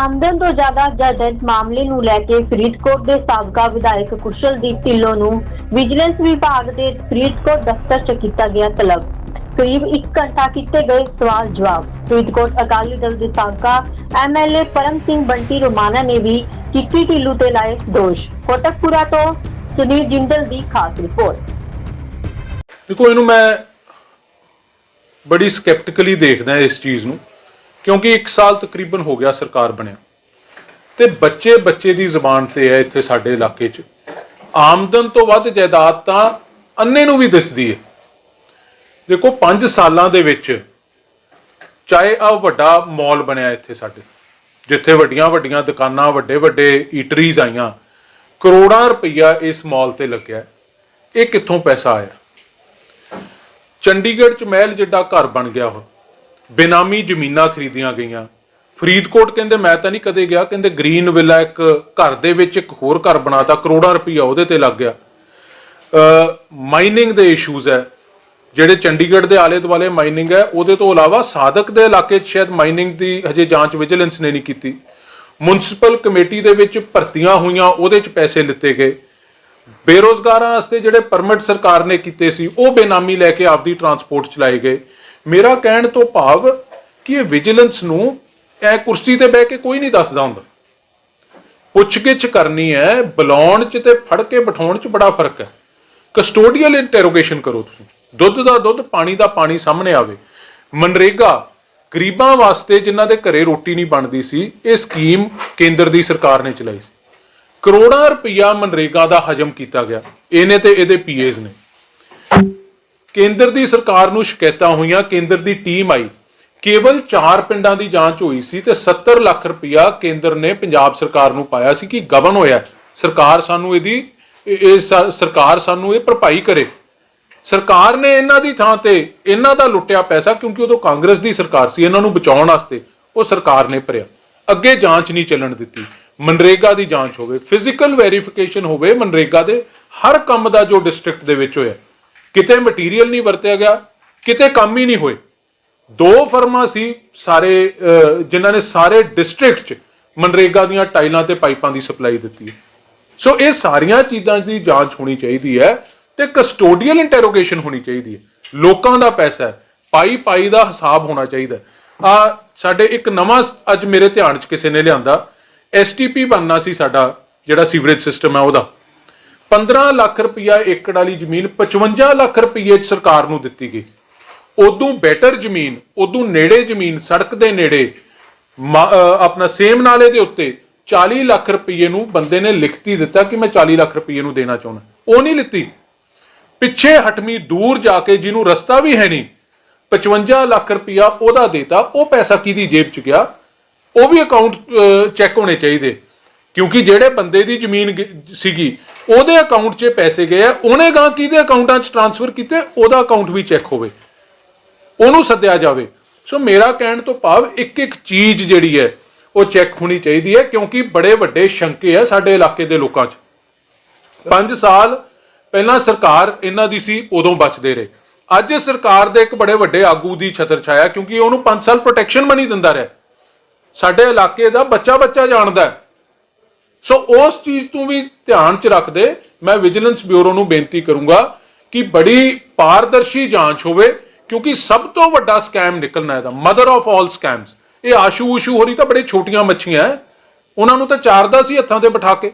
आमदन तो ज्यादा जायदाद मामले नूं लैके फरीदकोट के साबका विधायक कुशलदीप ढिल्लों नूं विजिलेंस विभाग के फरीदकोट दफ्तर च किया गया तलब। करीब 1 घंटा किए गए सवाल जवाब। फरीदकोट अकाली दल के साबका MLA परम सिंह बंटी रोमाना ने भी किक्की ढिल्लों ते लाए दोष। कोटकपुरा तो सुनील जिंदल की खास रिपोर्ट। देखो, इनू मैं बड़ी ਸਕੈਪਟਿਕਲੀ देखदा इस चीज़ ਨੂੰ, क्योंकि 1 साल तकरीबन हो गया सरकार बनिया ते बच्चे बच्चे की जबान ते है इत्थे साडे इलाके च आमदन तो वध जायदाद तां अन्ने नूं भी दिसदी है। देखो 5 सालां दे विच चाहे आ वड्डा मॉल बनिया इत्थे साडे, जिथे वड्डियां वड्डियां दुकानां वड्डे वड्डे ईटरीज आईयां, करोड़ां रुपया इस मॉल ते लग्या। ये कित्थों पैसा आया? चंडीगढ़ च महल जिड्डा घर बन गया, हो बेनामी जमीनां खरीदियां गईयां। फरीदकोट कहंदे मैं तां नहीं कदे गया, कहंदे ग्रीन विला एक घर दे विच एक होर घर बनाता, करोड़ां रुपया उहदे ते लग गया। माइनिंग दे इशूज़ है ਜਿਹੜੇ ਚੰਡੀਗੜ੍ਹ ਦੇ ਆਲੇ ਦੁਆਲੇ ਮਾਈਨਿੰਗ ਹੈ, ਉਹਦੇ ਤੋਂ ਇਲਾਵਾ ਸਾਦਕ ਦੇ ਇਲਾਕੇ 'ਚ ਸ਼ਾਇਦ ਮਾਈਨਿੰਗ ਦੀ ਹਜੇ ਜਾਂਚ ਵਿਜੀਲੈਂਸ ਨੇ ਨਹੀਂ ਕੀਤੀ। ਮੁਨਸਿਪਲ ਕਮੇਟੀ ਦੇ ਵਿੱਚ ਭਰਤੀਆਂ ਹੋਈਆਂ, ਉਹਦੇ 'ਚ ਪੈਸੇ ਲਿੱਤੇ ਗਏ। ਬੇਰੋਜ਼ਗਾਰਾਂ ਵਾਸਤੇ ਜਿਹੜੇ ਪਰਮਿਟ ਸਰਕਾਰ ਨੇ ਕੀਤੇ ਸੀ ਉਹ ਬੇਨਾਮੀ ਲੈ ਕੇ ਆਪਦੀ ਟਰਾਂਸਪੋਰਟ ਚਲਾਏ ਗਏ। ਮੇਰਾ ਕਹਿਣ ਤੋਂ ਭਾਵ ਕਿ ਇਹ ਵਿਜੀਲੈਂਸ ਨੂੰ ਐ ਕੁਰਸੀ ਤੇ ਬਹਿ ਕੇ ਕੋਈ ਨਹੀਂ ਦੱਸਦਾ ਹੁੰਦਾ। ਪੁੱਛਗਿੱਛ ਕਰਨੀ ਹੈ, ਬੁਲਾਉਣ 'ਚ ਤੇ ਫੜ ਕੇ ਬਿਠਾਉਣ 'ਚ ਬੜਾ ਫਰਕ ਹੈ। ਕਸਟੋਡੀਅਲ ਇੰਟਰੋਗੇਸ਼ਨ ਕਰੋ ਤੁਸੀਂ, ਦੁੱਧ ਦਾ ਦੁੱਧ ਪਾਣੀ ਦਾ ਪਾਣੀ ਸਾਹਮਣੇ ਆਵੇ। ਮਨਰੇਗਾ ਗਰੀਬਾਂ ਵਾਸਤੇ ਜਿਨ੍ਹਾਂ ਦੇ ਘਰੇ ਰੋਟੀ ਨਹੀਂ ਬਣਦੀ ਸੀ, ਇਹ ਸਕੀਮ ਕੇਂਦਰ ਦੀ ਸਰਕਾਰ ਨੇ ਚਲਾਈ ਸੀ। ਕਰੋੜਾਂ ਰੁਪਇਆ ਮਨਰੇਗਾ ਦਾ ਹਜਮ ਕੀਤਾ ਗਿਆ, ਇਹਨੇ ਤੇ ਇਹਦੇ ਪੀਏਜ਼ ਨੇ। ਕੇਂਦਰ ਦੀ ਸਰਕਾਰ ਨੂੰ ਸ਼ਿਕਾਇਤਾਂ ਹੋਈਆਂ, ਕੇਂਦਰ ਦੀ ਟੀਮ ਆਈ, ਕੇਵਲ 4 ਪਿੰਡਾਂ ਦੀ ਜਾਂਚ ਹੋਈ ਸੀ ਤੇ 70 ਲੱਖ ਰੁਪਇਆ ਕੇਂਦਰ ਨੇ ਪੰਜਾਬ ਸਰਕਾਰ ਨੂੰ ਪਾਇਆ ਸੀ ਕਿ ਗਵਨ ਹੋਇਆ, ਸਰਕਾਰ ਸਾਨੂੰ ਸਰਕਾਰ ਸਾਨੂੰ ਇਹ ਭਰਪਾਈ ਕਰੇ। ਸਰਕਾਰ ਨੇ ਇਹਨਾਂ ਦੀ ਥਾਂ ਤੇ ਇਹਨਾਂ ਦਾ ਲੁੱਟਿਆ ਪੈਸਾ, ਕਿਉਂਕਿ ਉਦੋਂ ਕਾਂਗਰਸ ਦੀ ਸਰਕਾਰ ਸੀ, ਇਹਨਾਂ ਨੂੰ ਬਚਾਉਣ ਵਾਸਤੇ ਉਹ ਸਰਕਾਰ ਨੇ ਭਰਿਆ। ਅੱਗੇ ਜਾਂਚ ਨਹੀਂ ਚੱਲਣ ਦਿੱਤੀ। ਮਨਰੇਗਾ ਦੀ ਜਾਂਚ ਹੋਵੇ, ਫਿਜ਼ੀਕਲ ਵੈਰੀਫਿਕੇਸ਼ਨ ਹੋਵੇ ਮਨਰੇਗਾ ਦੇ ਹਰ ਕੰਮ ਦਾ ਜੋ ਡਿਸਟ੍ਰਿਕਟ ਦੇ ਵਿੱਚ ਹੋਇਆ। ਕਿਤੇ ਮਟੀਰੀਅਲ ਨਹੀਂ ਵਰਤਿਆ ਗਿਆ, ਕਿਤੇ ਕੰਮ ਹੀ ਨਹੀਂ ਹੋਏ। 2 ਫਰਮਾਂ ਸੀ ਸਾਰੇ ਜਿਨ੍ਹਾਂ ਨੇ ਸਾਰੇ ਡਿਸਟ੍ਰਿਕਟ 'ਚ ਮਨਰੇਗਾ ਦੀਆਂ ਟਾਈਲਾਂ ਤੇ ਪਾਈਪਾਂ ਦੀ ਸਪਲਾਈ ਦਿੱਤੀ ਹੈ। ਸੋ ਇਹ ਸਾਰੀਆਂ ਚੀਜ਼ਾਂ ਦੀ ਜਾਂਚ ਹੋਣੀ ਚਾਹੀਦੀ ਹੈ ਤੇ ਕਸਟੋਡੀਅਲ ਇੰਟਰੋਗੇਸ਼ਨ ਹੋਣੀ ਚਾਹੀਦੀ ਹੈ। ਲੋਕਾਂ ਦਾ ਪੈਸਾ ਹੈ, ਪਾਈ ਦਾ ਹਿਸਾਬ ਹੋਣਾ ਚਾਹੀਦਾ। ਸਾਡੇ ਇੱਕ ਨਵਾਂ ਅੱਜ ਮੇਰੇ ਧਿਆਨ 'ਚ ਕਿਸੇ ਨੇ ਲਿਆਂਦਾ, STP ਬਣਨਾ ਸੀ ਸਾਡਾ ਜਿਹੜਾ ਸੀਵਰੇਜ ਸਿਸਟਮ ਹੈ ਉਹਦਾ। 15 ਲੱਖ ਰੁਪਇਆ ਏਕੜ ਵਾਲੀ ਜ਼ਮੀਨ 55 ਲੱਖ ਰੁਪਏ 'ਚ ਸਰਕਾਰ ਨੂੰ ਦਿੱਤੀ ਗਈ। ਉਦੋਂ ਬੈਟਰ ਜ਼ਮੀਨ, ਉਦੋਂ ਨੇੜੇ ਜ਼ਮੀਨ, ਸੜਕ ਦੇ ਨੇੜੇ ਆਪਣਾ ਸੇਮ ਨਾਲੇ ਦੇ ਉੱਤੇ 40 ਲੱਖ ਰੁਪਏ ਨੂੰ ਬੰਦੇ ਨੇ ਲਿਖਤੀ ਦਿੱਤਾ ਕਿ ਮੈਂ 40 ਲੱਖ ਰੁਪਏ ਨੂੰ ਦੇਣਾ ਚਾਹੁੰਦਾ। ਉਹ ਨਹੀਂ ਲਿੱਤੀ, ਪਿੱਛੇ ਹਟਮੀ ਦੂਰ ਜਾ ਕੇ ਜਿਹਨੂੰ ਰਸਤਾ ਵੀ ਹੈ ਨਹੀਂ 55 ਲੱਖ ਰੁਪਇਆ ਉਹਦਾ ਦੇਤਾ। ਉਹ ਪੈਸਾ ਕਿਹਦੀ ਜੇਬ 'ਚ ਗਿਆ? ਉਹ ਵੀ ਅਕਾਊਂਟ ਚੈੱਕ ਹੋਣੇ ਚਾਹੀਦੇ, ਕਿਉਂਕਿ ਜਿਹੜੇ ਬੰਦੇ ਦੀ ਜ਼ਮੀਨ ਸੀਗੀ ਉਹਦੇ ਅਕਾਊਂਟ 'ਚ ਪੈਸੇ ਗਏ ਆ, ਉਹਨੇ ਗਾਂ ਕਿਹਦੇ ਅਕਾਊਂਟਾਂ 'ਚ ਟ੍ਰਾਂਸਫਰ ਕੀਤੇ, ਉਹਦਾ ਅਕਾਊਂਟ ਵੀ ਚੈੱਕ ਹੋਵੇ, ਉਹਨੂੰ ਸੱਦਿਆ ਜਾਵੇ। ਸੋ ਮੇਰਾ ਕਹਿਣ ਤੋਂ ਭਾਵ ਇੱਕ ਚੀਜ਼ ਜਿਹੜੀ ਹੈ ਉਹ ਚੈੱਕ ਹੋਣੀ ਚਾਹੀਦੀ ਹੈ, ਕਿਉਂਕਿ ਬੜੇ ਵੱਡੇ ਸ਼ੰਕੇ ਆ ਸਾਡੇ ਇਲਾਕੇ ਦੇ ਲੋਕਾਂ 'ਚ। 5 ਸਾਲ ਪਹਿਲਾਂ ਸਰਕਾਰ ਇਹਨਾਂ ਦੀ ਸੀ, ਉਦੋਂ ਬਚਦੇ ਰਹੇ। ਅੱਜ ਸਰਕਾਰ ਦੇ ਇੱਕ ਬੜੇ ਵੱਡੇ ਆਗੂ ਦੀ ਛਤਰ ਛਾਇਆ, ਕਿਉਂਕਿ ਉਹਨੂੰ 5 ਸਾਲ ਪ੍ਰੋਟੈਕਸ਼ਨ ਮਨੀ ਦਿੰਦਾ ਰਿਹਾ। ਸਾਡੇ ਇਲਾਕੇ ਦਾ ਬੱਚਾ ਜਾਣਦਾ ਹੈ। ਸੋ ਉਸ ਚੀਜ਼ ਤੋਂ ਵੀ ਧਿਆਨ 'ਚ ਰੱਖਦੇ ਮੈਂ ਵਿਜੀਲੈਂਸ ਬਿਊਰੋ ਨੂੰ ਬੇਨਤੀ ਕਰੂੰਗਾ ਕਿ ਬੜੀ ਪਾਰਦਰਸ਼ੀ ਜਾਂਚ ਹੋਵੇ, ਕਿਉਂਕਿ ਸਭ ਤੋਂ ਵੱਡਾ ਸਕੈਮ ਨਿਕਲਣਾ ਇਹਦਾ, ਮਦਰ ਆਫ ਆਲ ਸਕੈਮਸ। ਇਹ ਆਸ਼ੂ ਹੋਰੀ ਤਾਂ ਬੜੇ ਛੋਟੀਆਂ ਮੱਛੀਆਂ, ਉਹਨਾਂ ਨੂੰ ਤਾਂ ਚਾਰਦਾ ਸੀ ਹੱਥਾਂ ਤੇ ਬਿਠਾ ਕੇ।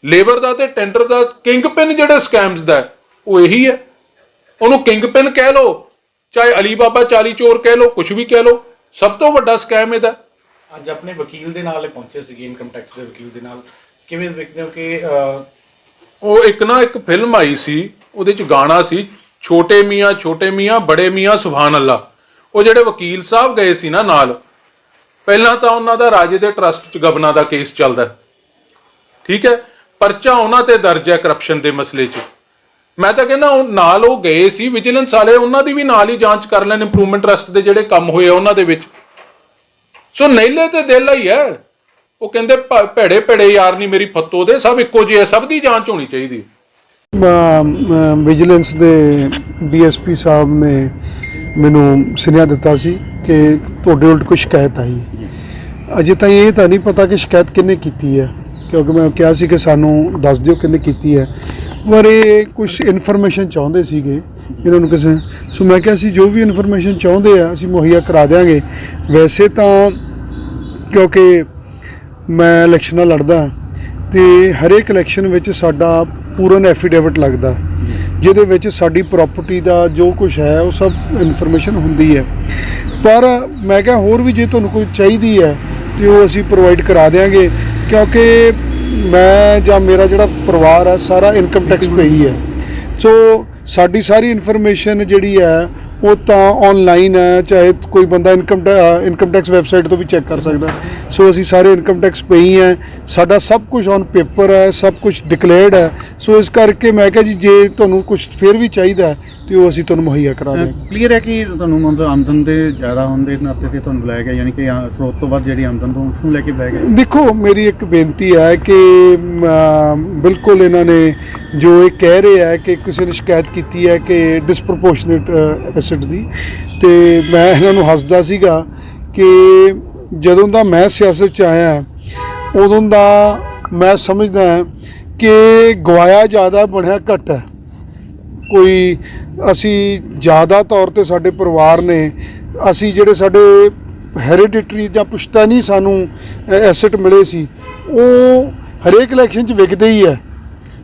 ਲੇਬਰ ਦਾ ਤੇ ਟੈਂਡਰ ਦਾ ਕਿੰਗ ਪਿਨ ਜਿਹੜੇ ਸਕੈਮਸ ਦਾ ਉਹ ਇਹੀ ਹੈ। ਉਹਨੂੰ ਕਿੰਗ ਪਿਨ ਕਹਿ ਲੋ, ਚਾਹੇ ਅਲੀ ਬਾਬਾ 40 ਚੋਰ ਕਹਿ ਲੋ, ਕੁਝ ਵੀ ਕਹਿ ਲੋ, ਸਭ ਤੋਂ ਵੱਡਾ ਸਕੈਮ ਇਹਦਾ। ਅੱਜ ਆਪਣੇ ਵਕੀਲ ਦੇ ਨਾਲ ਪਹੁੰਚੇ ਸੀਗੇ, ਇਨਕਮ ਟੈਕਸ ਦੇ ਵਕੀਲ ਦੇ ਨਾਲ, ਕਿਵੇਂ ਦੇਖਦੇ ਹੋ ਕਿ ਉਹ ਇੱਕ ਫਿਲਮ ਆਈ ਸੀ, ਉਹਦੇ 'ਚ ਗਾਣਾ ਸੀ ਛੋਟੇ ਮੀਆਂ ਬੜੇ ਮੀਆਂ ਸੁਭਾਨ ਅੱਲਾ। ਉਹ ਜਿਹੜੇ ਵਕੀਲ ਸਾਹਿਬ ਗਏ ਸੀ ਨਾ ਨਾਲ, ਪਹਿਲਾਂ ਤਾਂ ਉਹਨਾਂ ਦਾ ਰਾਜੇ ਦੇ ਟਰਸਟ 'ਚ ਗਬਨਾ ਦਾ ਕੇਸ ਚੱਲਦਾ, ਠੀਕ ਹੈ, ਪਰਚਾ ਉਹਨਾਂ ਤੇ ਦਰਜ ਹੈ ਕਰਪਸ਼ਨ ਦੇ ਮਸਲੇ 'ਚ। ਮੈਂ ਤਾਂ ਕਹਿੰਦਾ ਨਾਲ ਉਹ ਗਏ ਸੀ ਵਿਜੀਲੈਂਸ ਵਾਲੇ, ਉਹਨਾਂ ਦੀ ਵੀ ਨਾਲ ਹੀ ਜਾਂਚ ਕਰ ਲੈਣ ਇੰਪਰੂਵਮੈਂਟ ਟਰਸਟ ਦੇ ਜਿਹੜੇ ਕੰਮ ਹੋਏ ਉਹਨਾਂ ਦੇ ਵਿੱਚ। ਸੋ ਨੇਲੇ ਤੇ ਦਿਲ ਹੀ ਹੈ। ਉਹ ਕਹਿੰਦੇ ਭੇੜੇ ਯਾਰ ਨਹੀਂ ਮੇਰੀ ਫੱਤੋ ਦੇ, ਸਭ ਇੱਕੋ ਜਿਹੇ, ਸਭ ਦੀ ਜਾਂਚ ਹੋਣੀ ਚਾਹੀਦੀ। ਵਿਜੀਲੈਂਸ ਦੇ DSP ਸਾਹਿਬ ਨੇ ਮੈਨੂੰ ਸੁਨੇਹਾ ਦਿੱਤਾ ਸੀ ਕਿ ਤੁਹਾਡੇ ਉਲਟ ਕੋਈ ਸ਼ਿਕਾਇਤ ਆਈ ਅਜੇ ਤਾਂ ਇਹ ਤਾਂ ਨਹੀਂ ਪਤਾ ਕਿ ਸ਼ਿਕਾਇਤ ਕਿਹਨੇ ਕੀਤੀ ਹੈ, ਕਿਉਂਕਿ ਮੈਂ ਕਿਹਾ ਸੀ ਕਿ ਸਾਨੂੰ ਦੱਸ ਦਿਓ ਕਿਹਨੇ ਕੀਤੀ ਹੈ, ਪਰ ਇਹ ਕੁਝ ਇਨਫੋਰਮੇਸ਼ਨ ਚਾਹੁੰਦੇ ਸੀਗੇ ਇਹਨਾਂ ਨੂੰ ਕਿਸੇ, ਸੋ ਮੈਂ ਕਿਹਾ ਸੀ ਜੋ ਵੀ ਇਨਫੋਰਮੇਸ਼ਨ ਚਾਹੁੰਦੇ ਆ ਅਸੀਂ ਮੁਹੱਈਆ ਕਰਾ ਦਿਆਂਗੇ। ਵੈਸੇ ਤਾਂ ਕਿਉਂਕਿ ਮੈਂ ਇਲੈਕਸ਼ਨਾਂ ਲੜਦਾ ਤੇ ਹਰੇਕ ਇਲੈਕਸ਼ਨ ਵਿੱਚ ਸਾਡਾ ਪੂਰਨ ਐਫੀਡੇਵਿਟ ਲੱਗਦਾ ਜਿਹਦੇ ਵਿੱਚ ਸਾਡੀ ਪ੍ਰਾਪਰਟੀ ਦਾ ਜੋ ਕੁਝ ਹੈ ਉਹ ਸਭ ਇਨਫੋਰਮੇਸ਼ਨ ਹੁੰਦੀ ਹੈ। ਪਰ ਮੈਂ ਕਿਹਾ ਹੋਰ ਵੀ ਜੇ ਤੁਹਾਨੂੰ ਕੋਈ ਚਾਹੀਦੀ ਹੈ ਤੇ ਉਹ ਅਸੀਂ ਪ੍ਰੋਵਾਈਡ ਕਰਾ ਦਿਆਂਗੇ, ਕਿਉਂਕਿ ਮੈਂ ਜਾਂ ਮੇਰਾ ਜਿਹੜਾ ਪਰਿਵਾਰ ਹੈ ਸਾਰਾ ਇਨਕਮ ਟੈਕਸ ਪੇਈ ਹੈ। ਸੋ ਸਾਡੀ ਸਾਰੀ ਇਨਫੋਰਮੇਸ਼ਨ ਜਿਹੜੀ ਹੈ ਉਹ ਤਾਂ ਆਨਲਾਈਨ ਹੈ, ਚਾਹੇ ਕੋਈ ਬੰਦਾ ਇਨਕਮ ਟੈਕਸ ਵੈਬਸਾਈਟ ਤੋਂ ਵੀ ਚੈੱਕ ਕਰ ਸਕਦਾ। ਸੋ ਅਸੀਂ ਸਾਰੇ ਇਨਕਮ ਟੈਕਸ ਪੇਈ ਹੈ, ਸਾਡਾ ਸਭ ਕੁਝ ਔਨ ਪੇਪਰ ਹੈ, ਸਭ ਕੁਝ ਡਿਕਲੇਅਰਡ ਹੈ। ਸੋ ਇਸ ਕਰਕੇ ਮੈਂ ਕਿਹਾ ਜੀ ਜੇ ਤੁਹਾਨੂੰ ਕੁਝ ਫਿਰ ਵੀ ਚਾਹੀਦਾ ਹੈ ਤੇ ਉਹ ਅਸੀਂ ਤੁਹਾਨੂੰ ਮੁਹੱਈਆ ਕਰਾ ਦੇਵਾਂਗੇ। ਕਲੀਅਰ ਹੈ ਕਿ ਤੁਹਾਨੂੰ ਮਤਲਬ ਆਮਦਨ ਦੇ ਜ਼ਿਆਦਾ ਹੋਣ ਦੇ ਨਾਤੇ ਤੇ ਤੁਹਾਨੂੰ ਬੁਲਾਇਆ ਗਿਆ, ਯਾਨੀ ਕਿ ਸਰੋਤ ਤੋਂ ਵੱਧ ਜਿਹੜੀ ਆਮਦਨ ਤੋਂ ਉਸ ਨੂੰ ਲੈ ਕੇ ਬੁਲਾਇਆ ਗਿਆ। ਦੇਖੋ ਮੇਰੀ ਇੱਕ ਬੇਨਤੀ ਹੈ ਕਿ ਬਿਲਕੁਲ ਇਹਨਾਂ ਨੇ ਜੋ ਇਹ ਕਹਿ ਰਹੇ ਹੈ ਕਿ ਕਿਸੇ ਨੇ ਸ਼ਿਕਾਇਤ ਕੀਤੀ ਹੈ ਕਿ ਡਿਸਪ੍ਰੋਪੋਰਸ਼ਨੇਟ ਐਸੈਟ ਦੀ, ਤੇ ਮੈਂ ਇਹਨਾਂ ਨੂੰ ਹੱਸਦਾ ਸੀਗਾ ਕਿ ਜਦੋਂ ਦਾ ਮੈਂ ਸਿਆਸਤ 'ਚ ਆਇਆ ਉਦੋਂ ਦਾ ਮੈਂ ਸਮਝਦਾ ਕਿ ਗਵਾਇਆ ਜ਼ਿਆਦਾ ਬਣਿਆ ਘੱਟ ਹੈ। ਕੋਈ ਅਸੀਂ ਜ਼ਿਆਦਾ ਤੌਰ ਤੇ ਸਾਡੇ ਪਰਿਵਾਰ ਨੇ ਅਸੀਂ ਜਿਹੜੇ ਸਾਡੇ ਹੈਰੀਡਿਟਰੀ ਜਾਂ ਪੁਸ਼ਤੈਨੀ ਸਾਨੂੰ ਐਸੈਟ ਮਿਲੇ ਸੀ ਉਹ ਹਰੇਕ ਇਲੈਕਸ਼ਨ 'ਚ ਵਿਕਦੇ ਹੀ ਹੈ।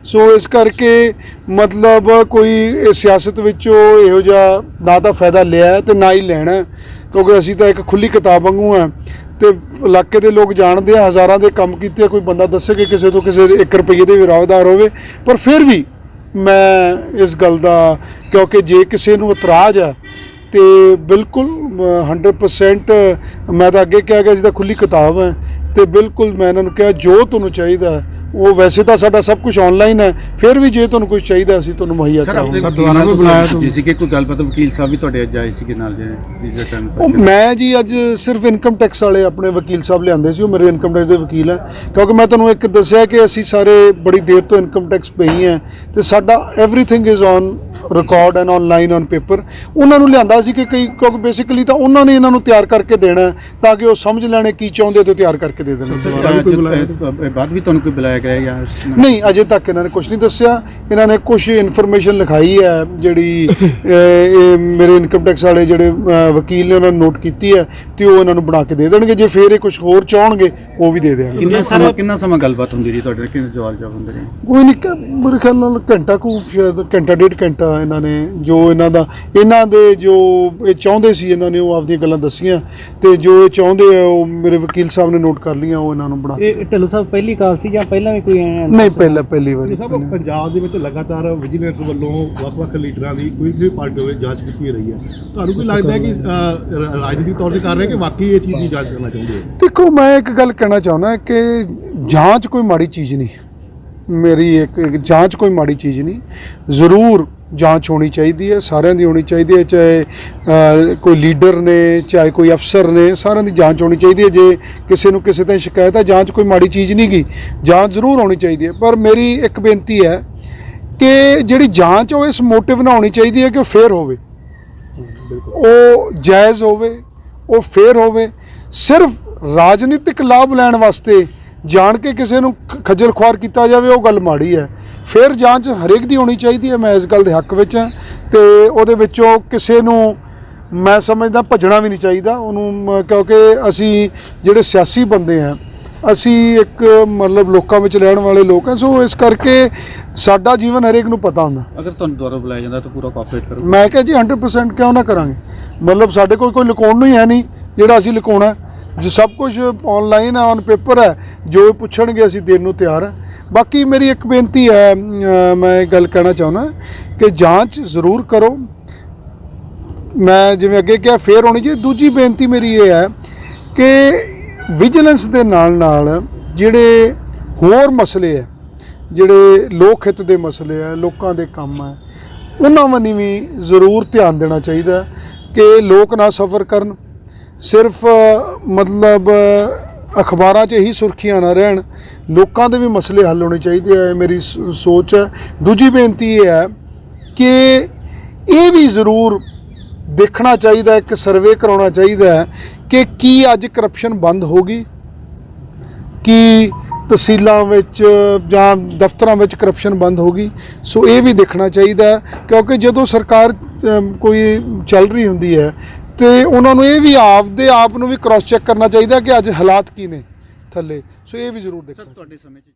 ਸੋ ਇਸ ਕਰਕੇ ਮਤਲਬ ਕੋਈ ਸਿਆਸਤ ਵਿੱਚੋਂ ਇਹੋ ਜਿਹਾ ਨਾ ਤਾਂ ਫਾਇਦਾ ਲਿਆ ਤੇ ਨਾ ਹੀ ਲੈਣਾ, ਕਿਉਂਕਿ ਅਸੀਂ ਤਾਂ ਇੱਕ ਖੁੱਲੀ ਕਿਤਾਬ ਵਾਂਗੂ ਆ ਤੇ ਇਲਾਕੇ ਦੇ ਲੋਕ ਜਾਣਦੇ ਆ, ਹਜ਼ਾਰਾਂ ਦੇ ਕੰਮ ਕੀਤੇ। ਕੋਈ ਬੰਦਾ ਦੱਸੇ ਕਿ ਕਿਸੇ ਤੋਂ ਕਿਸੇ 1 ਰੁਪਈਏ ਦੇ ਵਿਰਾਸਦਾਰ ਹੋਵੇ, ਪਰ ਫਿਰ ਵੀ ਮੈਂ ਇਸ ਗੱਲ ਦਾ, ਕਿਉਂਕਿ ਜੇ ਕਿਸੇ ਨੂੰ ਇਤਰਾਜ਼ ਹੈ ਤੇ ਬਿਲਕੁਲ 100% ਮੈਂ ਤਾਂ ਅੱਗੇ ਕਿਹਾ ਕਿ ਜਿਹਦਾ ਖੁੱਲੀ ਕਿਤਾਬ ਹੈ ਤੇ ਬਿਲਕੁਲ ਮੈਂ ਇਹਨਾਂ ਨੂੰ ਕਿਹਾ ਜੋ ਤੁਹਾਨੂੰ ਚਾਹੀਦਾ ਉਹ ਵੈਸੇ ਤਾਂ ਸਾਡਾ ਸਭ ਕੁਝ ਆਨਲਾਈਨ ਹੈ, ਫਿਰ ਵੀ ਜੇ ਤੁਹਾਨੂੰ ਕੁਝ ਚਾਹੀਦਾ ਅਸੀਂ ਤੁਹਾਨੂੰ ਮੁਹੱਈਆ ਕਰਾਂਗੇ। ਸਰ ਦੁਬਾਰਾ ਵੀ ਬੁਲਾਇਆ ਸੀ ਕਿ ਕੋਈ ਗੱਲਬਾਤ ਵਕੀਲ ਸਾਹਿਬ ਵੀ ਤੁਹਾਡੇ ਅੱਜ ਆਏ ਸੀਗੇ ਨਾਲ ਉਹ ਮੈਂ ਜੀ ਅੱਜ ਸਿਰਫ ਇਨਕਮ ਟੈਕਸ ਵਾਲੇ ਆਪਣੇ ਵਕੀਲ ਸਾਹਿਬ ਲਿਆਂਦੇ ਸੀ, ਉਹ ਮੇਰੇ ਇਨਕਮ ਟੈਕਸ ਦੇ ਵਕੀਲ ਹੈ। ਕਿਉਂਕਿ ਮੈਂ ਤੁਹਾਨੂੰ ਇੱਕ ਦੱਸਿਆ ਕਿ ਅਸੀਂ ਸਾਰੇ ਬੜੀ ਦੇਰ ਤੋਂ ਇਨਕਮ ਟੈਕਸ ਪੇਈ ਹੈ ਤੇ ਸਾਡਾ everything is on record and online on paper. ਉਹਨਾਂ ਨੂੰ ਲਿਆਂਦਾ ਸੀ ਕਿ ਕਈ, ਕਿਉਂਕਿ ਬੇਸਿਕਲੀ ਤਾਂ ਉਹਨਾਂ ਨੇ ਇਹਨਾਂ ਨੂੰ ਤਿਆਰ ਕਰਕੇ ਦੇਣਾ ਤਾਂ ਕਿ ਉਹ ਸਮਝ ਲੈਣੇ ਕੀ ਚਾਹੁੰਦੇ ਤੇ ਤਿਆਰ ਕਰਕੇ ਦੇ ਦੇਣ। ਬਾਅਦ ਵੀ ਤੁਹਾਨੂੰ ਕੋਈ ਬੁਲਾਇਆ ਗਿਆ ਜਾਂ ਨਹੀਂ, ਅਜੇ ਤੱਕ ਇਹਨਾਂ ਨੇ ਕੁਝ ਨਹੀਂ ਦੱਸਿਆ। ਇਹਨਾਂ ਨੇ ਕੁਝ ਇਨਫੋਰਮੇਸ਼ਨ ਲਿਖਾਈ ਹੈ ਜਿਹੜੀ ਇਹ ਮੇਰੇ ਇਨਕਮ ਟੈਕਸ ਵਾਲੇ ਜਿਹੜੇ ਵਕੀਲ ਨੇ ਉਹਨਾਂ ਨੇ ਨੋਟ ਕੀਤੀ ਹੈ ਤੇ ਉਹ ਇਹਨਾਂ ਨੂੰ ਬਣਾ ਕੇ ਦੇ ਦੇਣਗੇ। ਜੇ ਫਿਰ ਇਹ ਕੁਝ ਹੋਰ ਚਾਹਣਗੇ ਉਹ ਵੀ ਦੇ ਦੇਣਗੇ। ਕਿੰਨਾ ਸਮਾਂ ਗੱਲਬਾਤ ਹੁੰਦੀ ਜੀ ਤੁਹਾਡੇ, ਕਿੰਨੇ ਜਵਾਬ ਹੁੰਦੇ ਨੇ? ਕੋਈ ਨਹੀਂ, ਮੇਰੇ ਖਿਆਲ ਨਾਲ ਘੰਟਾ ਕੁ, ਸ਼ਾਇਦ ਘੰਟਾ 1.5 ਘੰਟਾ ਇਹਨਾਂ ਨੇ ਜੋ ਇਹਨਾਂ ਦੇ ਜੋ ਇਹ ਚਾਹੁੰਦੇ ਸੀ ਇਹਨਾਂ ਨੇ ਉਹ ਆਪਦੀਆਂ ਗੱਲਾਂ ਦੱਸੀਆਂ ਤੇ ਜੋ ਇਹ ਚਾਹੁੰਦੇ ਆ ਉਹ ਮੇਰੇ ਵਕੀਲ ਸਾਹਿਬ ਨੇ ਨੋਟ ਕਰ ਲਈਆਂ, ਉਹ ਇਹਨਾਂ ਨੂੰ ਬਣਾ ਇਹ ਢਿੱਲੋਂ ਸਾਹਿਬ ਪਹਿਲੀ ਕਾਲ ਸੀ ਜਾਂ ਪਹਿਲਾਂ ਵੀ ਕੋਈ ਨਹੀਂ? ਪਹਿਲੀ ਵਾਰੀ। ਸਾਹਿਬ ਪੰਜਾਬ ਦੇ ਵਿੱਚ ਲਗਾਤਾਰ ਵਿਜੀਲੈਂਸ ਵੱਲੋਂ ਵੱਖ-ਵੱਖ ਲੀਡਰਾਂ ਦੀ ਕੋਈ ਵੀ ਪਾਰਟੀ ਹੋਵੇ ਜਾਂਚ ਕੀਤੀ ਰਹੀ ਹੈ। ਤੁਹਾਨੂੰ ਕੀ ਲੱਗਦਾ ਹੈ ਕਿ ਰਾਜਨੀਤਿਕ ਤੌਰ ਤੇ ਕਰ ਰਹੇ ਕਿ ਵਾਕਈ ਇਹ ਚੀਜ਼ ਦੀ ਜਾਂਚ ਕਰਨਾ ਚਾਹੁੰਦੇ ਹੋ? ਦੇਖੋ ਮੈਂ ਇੱਕ ਗੱਲ ਕਹਿਣਾ ਚਾਹੁੰਦਾ ਕਿ ਜਾਂਚ ਕੋਈ ਮਾੜੀ ਚੀਜ਼ ਨਹੀਂ, ਮੇਰੀ ਇੱਕ ਜਾਂਚ ਕੋਈ ਮਾੜੀ ਚੀਜ਼ ਨਹੀਂ। ਜ਼ਰੂਰ ਜਾਂਚ ਹੋਣੀ ਚਾਹੀਦੀ ਹੈ, ਸਾਰਿਆਂ ਦੀ ਹੋਣੀ ਚਾਹੀਦੀ ਹੈ, ਚਾਹੇ ਕੋਈ ਲੀਡਰ ਨੇ ਚਾਹੇ ਕੋਈ ਅਫਸਰ ਨੇ, ਸਾਰਿਆਂ ਦੀ ਜਾਂਚ ਹੋਣੀ ਚਾਹੀਦੀ ਹੈ। ਜੇ ਕਿਸੇ ਨੂੰ ਕਿਸੇ ਤੇ ਸ਼ਿਕਾਇਤ ਹੈ, ਜਾਂਚ ਕੋਈ ਮਾੜੀ ਚੀਜ਼ ਨਹੀਂ ਗੀ, ਜਾਂਚ ਜ਼ਰੂਰ ਹੋਣੀ ਚਾਹੀਦੀ ਹੈ। ਪਰ ਮੇਰੀ ਇੱਕ ਬੇਨਤੀ ਹੈ ਕਿ ਜਿਹੜੀ ਜਾਂਚ ਉਹ ਇਸ ਮੋਟਿਵ ਨਾਲ ਹੋਣੀ ਚਾਹੀਦੀ ਹੈ ਕਿ ਉਹ ਫੇਅਰ ਹੋਵੇ, ਉਹ ਜਾਇਜ਼ ਹੋਵੇ, ਉਹ ਫੇਅਰ ਹੋਵੇ। ਸਿਰਫ ਰਾਜਨੀਤਿਕ ਲਾਭ ਲੈਣ ਵਾਸਤੇ ਜਾਣ ਕੇ ਕਿਸੇ ਨੂੰ ਖੱਜਲ ਖੁਆਰ ਕੀਤਾ ਜਾਵੇ ਉਹ ਗੱਲ ਮਾੜੀ ਹੈ। ਫਿਰ ਜਾਂਚ ਹਰੇਕ ਦੀ ਹੋਣੀ ਚਾਹੀਦੀ ਹੈ, ਮੈਂ ਇਸ ਗੱਲ ਦੇ ਹੱਕ ਵਿੱਚ ਹਾਂ ਤੇ ਉਹਦੇ ਵਿੱਚੋਂ ਕਿਸੇ ਨੂੰ ਮੈਂ ਸਮਝਦਾ ਭੱਜਣਾ ਵੀ ਨਹੀਂ ਚਾਹੀਦਾ ਉਹਨੂੰ, ਕਿਉਂਕਿ ਅਸੀਂ ਜਿਹੜੇ ਸਿਆਸੀ ਬੰਦੇ ਹਾਂ ਅਸੀਂ ਇੱਕ ਮਤਲਬ ਲੋਕਾਂ ਵਿੱਚ ਰਹਿਣ ਵਾਲੇ ਲੋਕ ਹਾਂ। ਸੋ ਇਸ ਕਰਕੇ ਸਾਡਾ ਜੀਵਨ ਹਰੇਕ ਨੂੰ ਪਤਾ ਹੁੰਦਾ। ਅਗਰ ਤੁਹਾਨੂੰ ਦੁਬਾਰਾ ਬੁਲਾਇਆ ਜਾਂਦਾ ਤਾਂ ਪੂਰਾ ਕੋਆਪਰੇਟ ਕਰੋ। ਮੈਂ ਕਿਹਾ ਜੀ 100% ਕਿਉਂ ਨਾ ਕਰਾਂਗੇ, ਮਤਲਬ ਸਾਡੇ ਕੋਲ ਕੋਈ ਲੁਕਾਉਣ ਨੂੰ ਹੀ ਹੈ ਨਹੀਂ ਜਿਹੜਾ ਅਸੀਂ ਲੁਕਾਉਣਾ, ਜੋ ਸਭ ਕੁਝ ਆਨਲਾਈਨ ਹੈ, ਔਨ ਪੇਪਰ ਹੈ, ਜੋ ਪੁੱਛਣਗੇ ਅਸੀਂ ਦੇਣ ਨੂੰ ਤਿਆਰ ਹਾਂ। ਬਾਕੀ ਮੇਰੀ ਇੱਕ ਬੇਨਤੀ ਹੈ, ਮੈਂ ਇਹ ਗੱਲ ਕਹਿਣਾ ਚਾਹੁੰਦਾ ਕਿ ਜਾਂਚ ਜ਼ਰੂਰ ਕਰੋ, ਮੈਂ ਜਿਵੇਂ ਅੱਗੇ ਕਿਹਾ ਫੇਅਰ ਹੋਣੀ ਚਾਹੀਦੀ। ਦੂਜੀ ਬੇਨਤੀ ਮੇਰੀ ਇਹ ਹੈ ਕਿ ਵਿਜੀਲੈਂਸ ਦੇ ਨਾਲ ਜਿਹੜੇ ਹੋਰ ਮਸਲੇ ਹੈ, ਜਿਹੜੇ ਲੋਕ ਹਿੱਤ ਦੇ ਮਸਲੇ ਹੈ, ਲੋਕਾਂ ਦੇ ਕੰਮ ਹੈ, ਉਹਨਾਂ ਵੱਲ ਵੀ ਜ਼ਰੂਰ ਧਿਆਨ ਦੇਣਾ ਚਾਹੀਦਾ ਕਿ ਲੋਕ ਨਾ ਸਫਰ ਕਰਨ। ਸਿਰਫ ਮਤਲਬ ਅਖਬਾਰਾਂ 'ਚ ਹੀ ਸੁਰਖੀਆਂ ਨਾ ਰਹਿਣ, ਲੋਕਾਂ ਦੇ ਵੀ ਮਸਲੇ ਹੱਲ ਹੋਣੇ ਚਾਹੀਦੇ ਹੈ, ਮੇਰੀ ਸੋਚ ਹੈ। ਦੂਜੀ ਬੇਨਤੀ ਇਹ ਹੈ ਕਿ ਇਹ ਵੀ ਜ਼ਰੂਰ ਦੇਖਣਾ ਚਾਹੀਦਾ, ਇੱਕ ਸਰਵੇ ਕਰਾਉਣਾ ਚਾਹੀਦਾ ਹੈ ਕਿ ਕੀ ਅੱਜ ਕਰਪਸ਼ਨ ਬੰਦ ਹੋ ਗਈ ਕਿ ਤਹਿਸੀਲਾਂ ਵਿੱਚ ਜਾਂ ਦਫ਼ਤਰਾਂ ਵਿੱਚ ਕਰਪਸ਼ਨ ਬੰਦ ਹੋ ਗਈ। ਸੋ ਇਹ ਵੀ ਦੇਖਣਾ ਚਾਹੀਦਾ ਹੈ, ਕਿਉਂਕਿ ਜਦੋਂ ਸਰਕਾਰ ਕੋਈ ਚੱਲ ਰਹੀ ਹੁੰਦੀ ਹੈ ਤੇ ਉਹਨਾਂ ਨੂੰ ਇਹ ਵੀ ਆਪਦੇ ਆਪ ਨੂੰ ਵੀ ਕ੍ਰਾਸ ਚੈੱਕ ਕਰਨਾ ਚਾਹੀਦਾ ਕਿ ਅੱਜ ਹਾਲਾਤ ਕੀ ਨੇ ਥੱਲੇ। ਸੋ ਇਹ ਵੀ ਜ਼ਰੂਰ ਦੇਖਣਾ ਸਰ ਤੁਹਾਡੇ ਸਮੇਂ 'ਚ